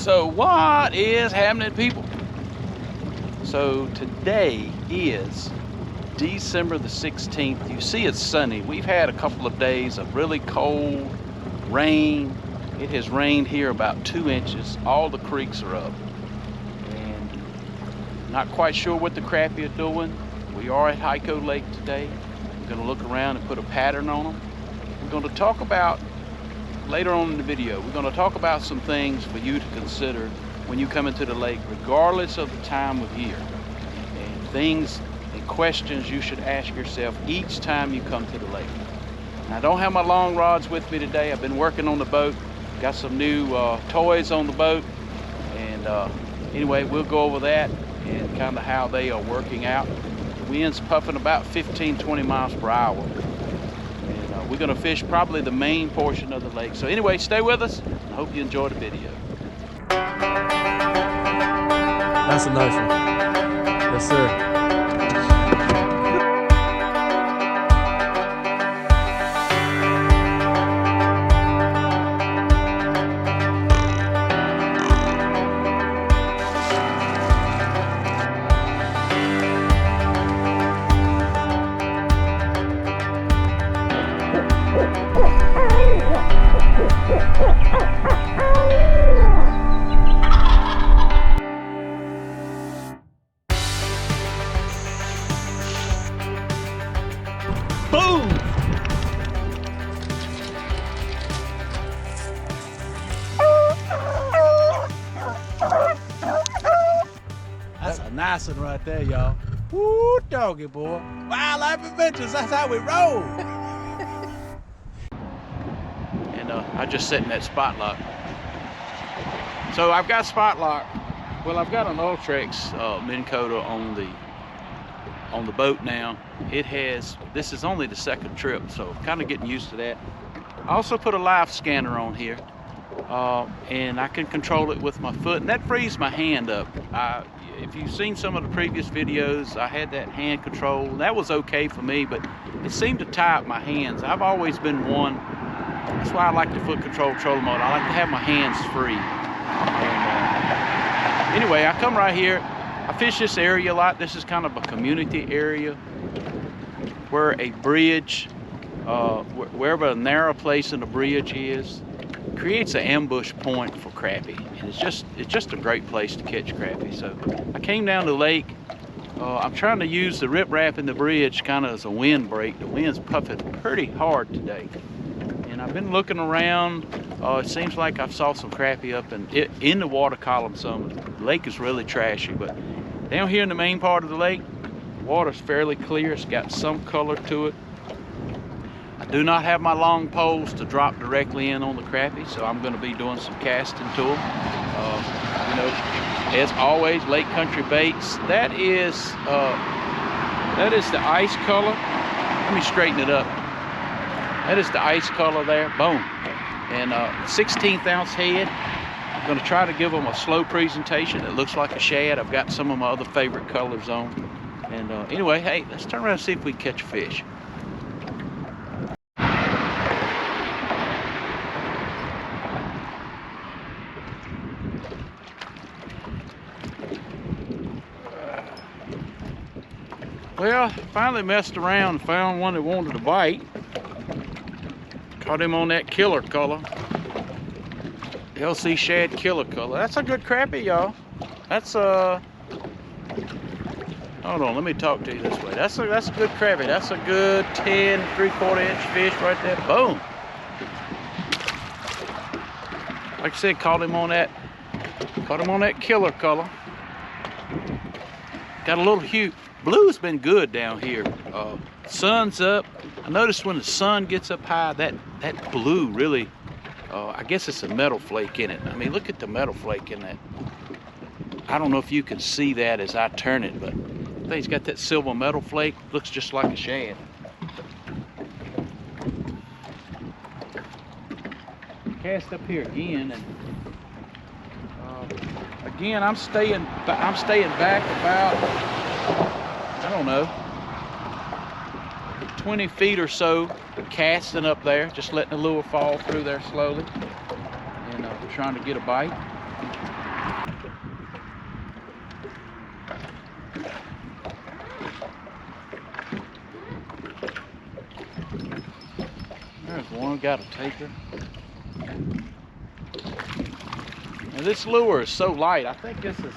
So what is happening, people? So today is December the 16th. You see it's sunny. We've had a couple of days of really cold rain. It has rained here about 2 inches. All the creeks are up. And not quite sure what the crappie are doing. We are at Haiko Lake today. We're going to look around and put a pattern on them. We're going to talk about, later on in the video, we're going to talk about some things for you to consider when you come into the lake, regardless of the time of year. And things and questions you should ask yourself each time you come to the lake. Now, I don't have my long rods with me today. I've been working on the boat. Got some new toys on the boat. And anyway, we'll go over that and kind of how they are working out. The wind's puffing about 15-20 miles per hour. And we're going to fish probably the main portion of the lake. So anyway, stay with us. I hope you enjoy the video. That's a nice one. Yes, sir. Boom! That's a nice one right there, y'all. Woo, doggy boy. Wildlife Adventures, that's how we roll. And I just set in that spot lock. So I've got spot lock. Well, I've got an Ultrex Minn Kota on the boat now. This is only the second trip, so I'm kind of getting used to that. I also put a live scanner on here, and I can control it with my foot, and that frees my hand up. If you've seen some of the previous videos, I had that hand control. That was okay for me, but it seemed to tie up my hands. I've always been one. That's why I like the foot control trolling mode. I like to have my hands free. And, anyway, I come right here. I fish this area a lot. This is kind of a community area where a bridge, wherever a narrow place in the bridge is, creates an ambush point for crappie. And it's just a great place to catch crappie. So I came down the lake. I'm trying to use the riprap in the bridge kind of as a wind break. The wind's puffing pretty hard today. And I've been looking around. It seems like I saw some crappie up in the water column some. The lake is really trashy, but down here in the main part of the lake, the water's fairly clear. It's got some color to it. I do not have my long poles to drop directly in on the crappie, so I'm going to be doing some casting to them. You know, as always, Lake Country Baits. That is the ice color. Let me straighten it up. That is the ice color there. Boom. And 16th ounce head. I'm going to try to give them a slow presentation. It looks like a shad. I've got some of my other favorite colors on. And anyway, hey, let's turn around and see if we can catch a fish. Well, finally messed around and found one that wanted to bite. Caught him on that killer color. LC shad killer color. That's a good crappie, y'all. That's hold on, let me talk to you this way. That's a good crappie. That's a good 10 3/4 inch fish right there. Boom. Like I said, caught him on that killer color. Got a little hue. Blue's been good down here. Sun's up. I noticed when the sun gets up high, that blue really, I guess it's a metal flake in it. I mean, look at the metal flake in that. I don't know if you can see that as I turn it, but I think it's got that silver metal flake. Looks just like a shad. Cast up here again, and again, I'm staying back about, I don't know, 20 feet or so, casting up there, just letting the lure fall through there slowly, and trying to get a bite. one got a taker. And this lure is so light. I think this is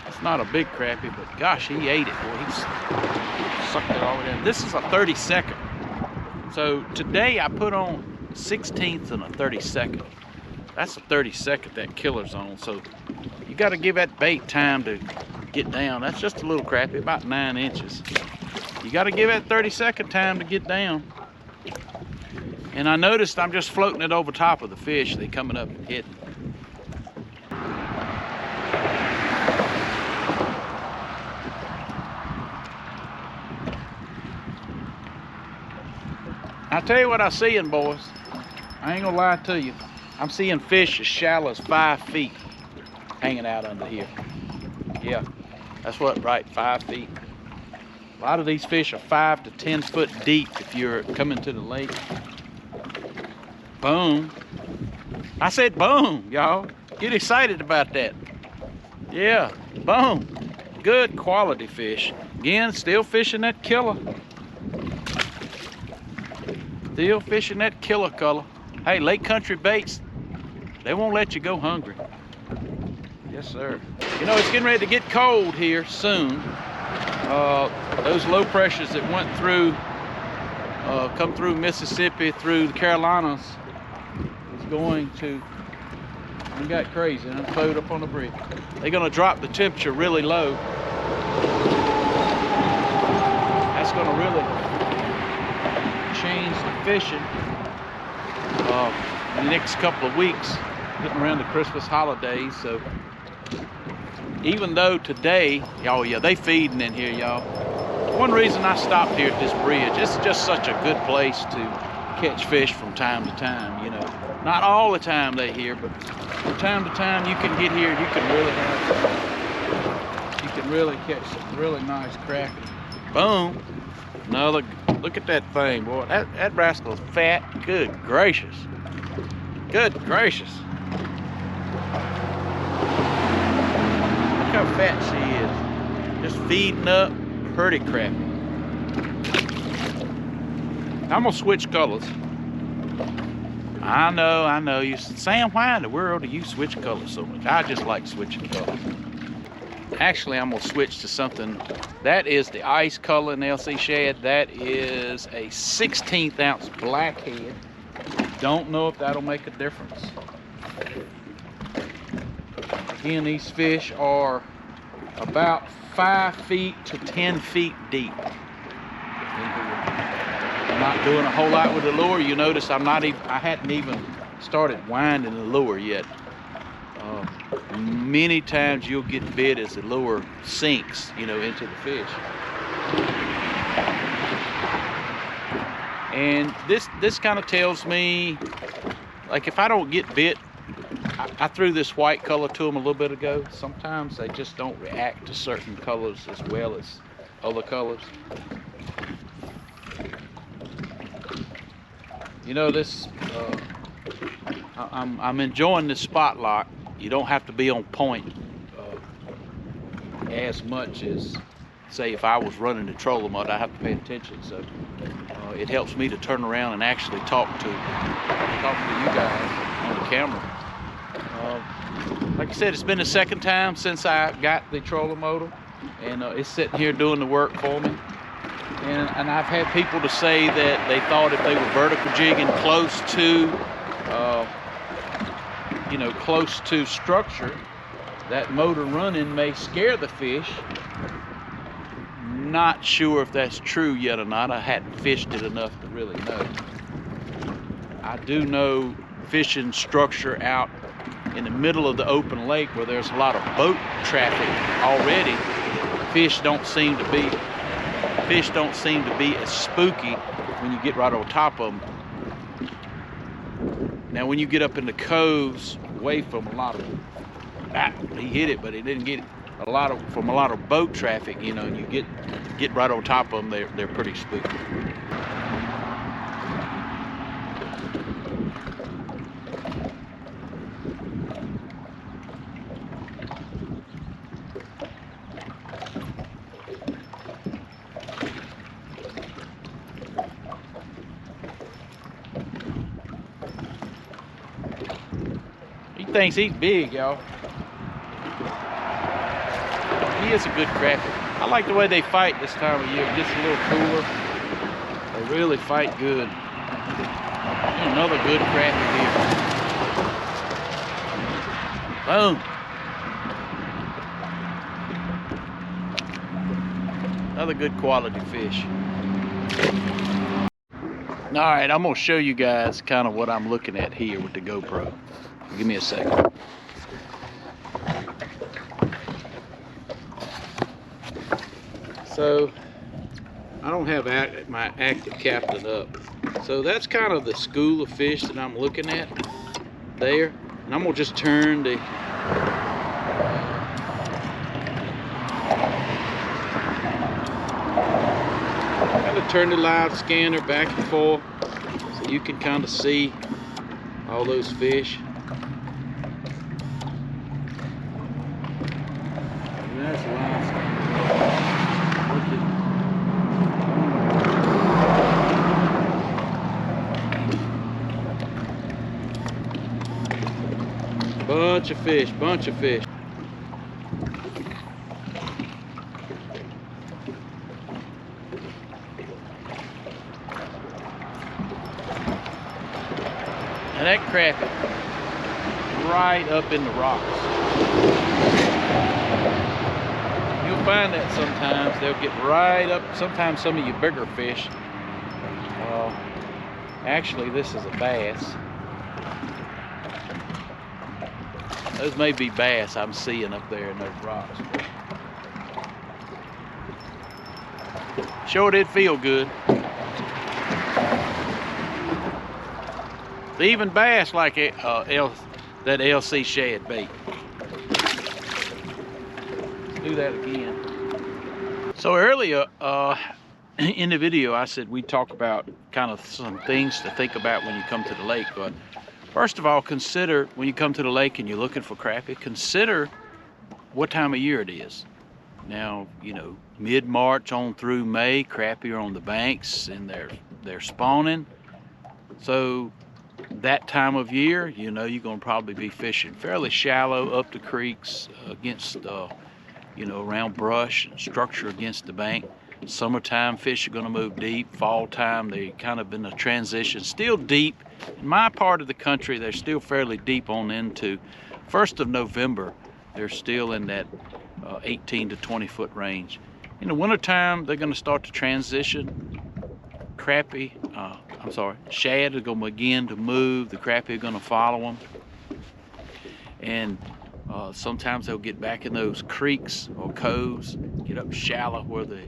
it's not a big crappie, but gosh, he ate it, boy. He sucked it all the way down. This is a 32nd. So today I put on 16th and a 32nd. That's a 32nd that killer's on. So you got to give that bait time to get down. That's just a little crappie, about 9 inches. You got to give that 32nd time to get down. And I noticed I'm just floating it over top of the fish. They coming up and hitting. I'll tell you what I'm seeing, boys. I ain't gonna lie to you. I'm seeing fish as shallow as 5 feet hanging out under here. Yeah, that's what, right, 5 feet. A lot of these fish are 5 to 10 foot deep if you're coming to the lake. Boom. I said boom, y'all. Get excited about that. Yeah, boom. Good quality fish. Again, still fishing that killer. Still fishing that killer color. Hey, Lake Country baits, they won't let you go hungry. Yes, sir. You know, it's getting ready to get cold here soon. Those low pressures that went through, come through Mississippi, through the Carolinas, is going to, we got crazy, and float up on the bridge. They're gonna drop the temperature really low. That's gonna really change the fishing in the next couple of weeks, getting around the Christmas holidays. So even though today, oh yeah, they feeding in here, y'all. One reason I stopped here at this bridge, it's just such a good place to catch fish from time to time, you know. Not all the time they here, but from time to time you can get here and you can really catch some really nice crappie. Boom. Another, look at that thing, boy. That rascal's fat. Good gracious. Good gracious. Look how fat she is. Just feeding up pretty crappie. I'm gonna switch colors. I know. You Sam, why in the world do you switch colors so much? I just like switching colors. Actually, I'm gonna switch to something. That is the ice color in LC shad. That is a 16th ounce blackhead. Don't know if that'll make a difference. Again, these fish are about 5 feet to 10 feet deep. I'm not doing a whole lot with the lure. You notice I hadn't even started winding the lure yet. Many times you'll get bit as the lure sinks, you know, into the fish. And this kind of tells me, like, if I don't get bit, I threw this white color to them a little bit ago. Sometimes they just don't react to certain colors as well as other colors. You know, this, I'm enjoying this spotlight. You don't have to be on point as much as, say, if I was running the trolling mode, I have to pay attention. So it helps me to turn around and actually talk to you guys on the camera. Like I said, it's been the second time since I got the trolling motor, and it's sitting here doing the work for me. And I've had people to say that they thought if they were vertical jigging close to close to structure, that motor running may scare the fish. Not sure if that's true yet or not. I hadn't fished it enough to really know. I do know fishing structure out in the middle of the open lake where there's a lot of boat traffic already, fish don't seem to be as spooky when you get right on top of them. Now when you get up in the coves away from a lot of, he hit it, but he didn't get it. From a lot of boat traffic, you know, and you get right on top of them, they're pretty spooky. thinks he's big, y'all. He is a good crappie. I like the way they fight this time of year. It gets a little cooler. They really fight good. Another good crappie here. Boom. Another good quality fish. All right, I'm gonna show you guys kind of what I'm looking at here with the GoPro. Give me a second. So I don't have my active captain up. So that's kind of the school of fish that I'm looking at there. And I'm gonna just turn the turn the live scanner back and forth so you can kind of see all those fish. And that's the live scanner. Bunch of fish, bunch of fish. And that crappie right up in the rocks. You'll find that sometimes. They'll get right up. Sometimes some of you bigger fish. Actually, this is a bass. Those may be bass I'm seeing up there in those rocks. Sure did feel good. Even bass like that LC shad bait. Let's do that again. So earlier in the video I said we'd talk about kind of some things to think about when you come to the lake. But first of all, consider when you come to the lake and you're looking for crappie, consider what time of year it is. Now, you know, mid-March on through May, crappie are on the banks and they're spawning. So that time of year, you know, you're going to probably be fishing fairly shallow up the creeks against, you know, around brush and structure against the bank. Summertime fish are going to move deep. Fall time, they kind of in a transition, still deep. In my part of the country, they're still fairly deep on into 1st of November. They're still in that 18 to 20 foot range. In the wintertime, they're going to start to transition. Crappie, shad are going to begin to move. The crappie are going to follow them. And sometimes they'll get back in those creeks or coves, get up shallow where the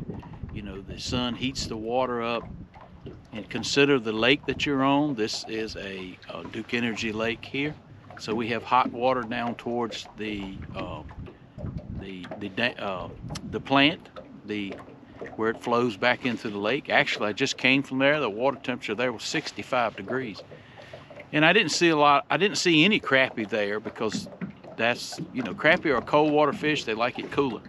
sun heats the water up. And consider the lake that you're on. This is a Duke Energy lake here. So we have hot water down towards the plant, where it flows back into the lake. Actually, I just came from there. The water temperature there was 65 degrees. And I didn't see any crappie there because that's, you know, crappie are a cold water fish. They like it cooler.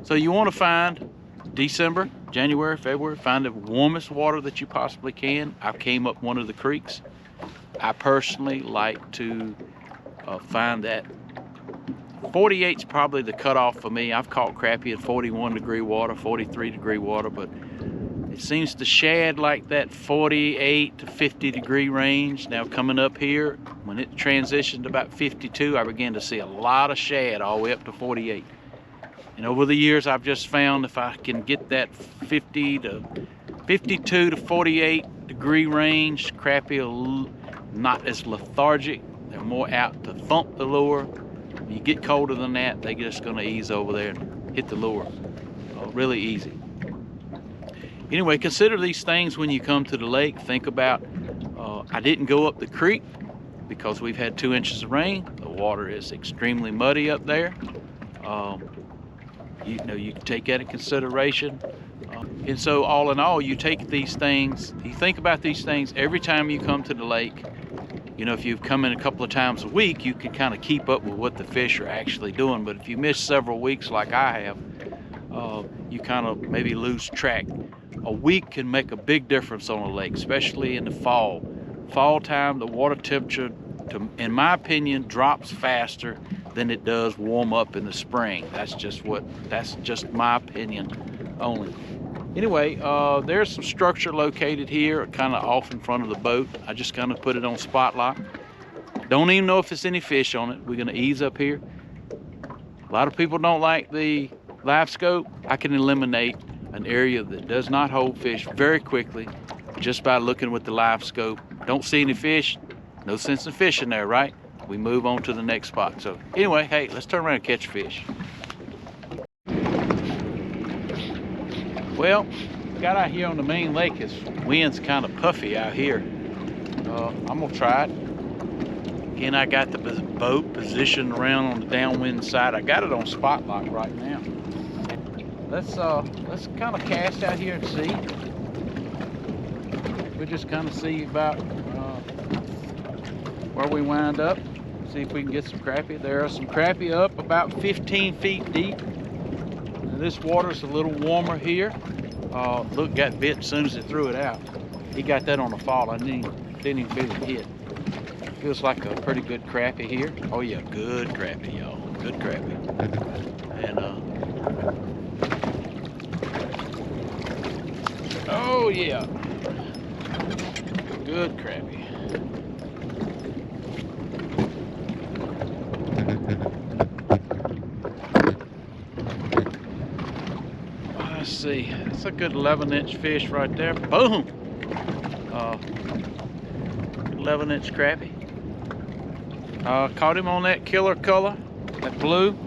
So you want to find December, January, February, find the warmest water that you possibly can. I came up one of the creeks. I personally like to find that 48 is probably the cutoff for me. I've caught crappie in 41 degree water, 43 degree water, but it seems to shad like that 48 to 50 degree range. Now coming up here, when it transitioned to about 52, I began to see a lot of shad all the way up to 48. And over the years, I've just found if I can get that 52 to 48 degree range, crappie are not as lethargic. They're more out to thump the lure. When you get colder than that, they're just going to ease over there and hit the lure really easy. Anyway, consider these things when you come to the lake. Think about, I didn't go up the creek because we've had 2 inches of rain. The water is extremely muddy up there. You know, you can take that in consideration. And so all in all, you take these things, you think about these things every time you come to the lake. You know, if you've come in a couple of times a week, you can kind of keep up with what the fish are actually doing. But if you miss several weeks like I have, you kind of maybe lose track. A week can make a big difference on a lake, especially in the fall. Fall time, the water temperature in my opinion, drops faster than it does warm up in the spring. That's just my opinion only. Anyway, there's some structure located here, kind of off in front of the boat. I just kind of put it on spot lock. Don't even know if there's any fish on it. We're gonna ease up here. A lot of people don't like the live scope. I can eliminate an area that does not hold fish very quickly just by looking with the live scope. Don't see any fish, no sense in fishing there, right? We move on to the next spot. So anyway, hey, let's turn around and catch fish. Well, got out here on the main lake. It's wind's kind of puffy out here. I'm gonna try it. Again, I got the boat positioned around on the downwind side. I got it on spot lock right now. Let's kind of cast out here and see. We'll just kind of see about where we wind up. See if we can get some crappie. There are some crappie up about 15 feet deep. Now, this water's a little warmer here. Look, got bit as soon as it threw it out. He got that on the fall. I didn't even feel it hit. Feels like a pretty good crappie here. Oh yeah, good crappie, y'all. Good crappie. And oh yeah, good crappie. Let's see, that's a good 11-inch fish right there. Boom! 11-inch crappie. Caught him on that killer color, that blue.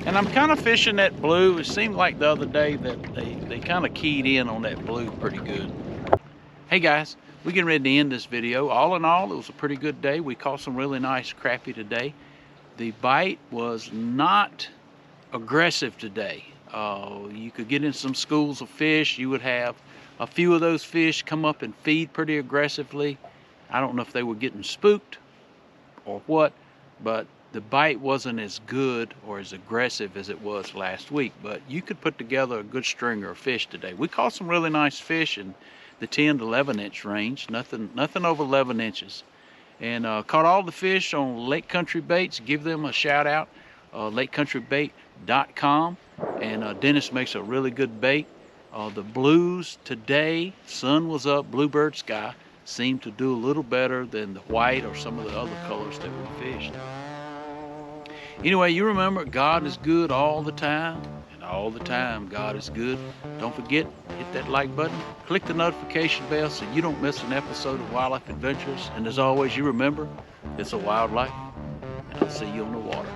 And I'm kind of fishing that blue. It seemed like the other day that they kind of keyed in on that blue pretty good. Hey guys, we're getting ready to end this video. All in all, it was a pretty good day. We caught some really nice crappie today. The bite was not aggressive today. You could get in some schools of fish. You would have a few of those fish come up and feed pretty aggressively. I don't know if they were getting spooked or what, but the bite wasn't as good or as aggressive as it was last week. But you could put together a good stringer of fish today. We caught some really nice fish in the 10 to 11 inch range, nothing over 11 inches. And caught all the fish on Lake Country Baits. Give them a shout out, lakecountrybait.com. And Dennis makes a really good bait. The blues today, sun was up, bluebird sky, seemed to do a little better than the white or some of the other colors that we fished. Anyway, you remember, God is good all the time, and all the time God is good. Don't forget, hit that like button, click the notification bell so you don't miss an episode of Wildlife Adventures. And as always, you remember, it's a wild life, and I'll see you on the water.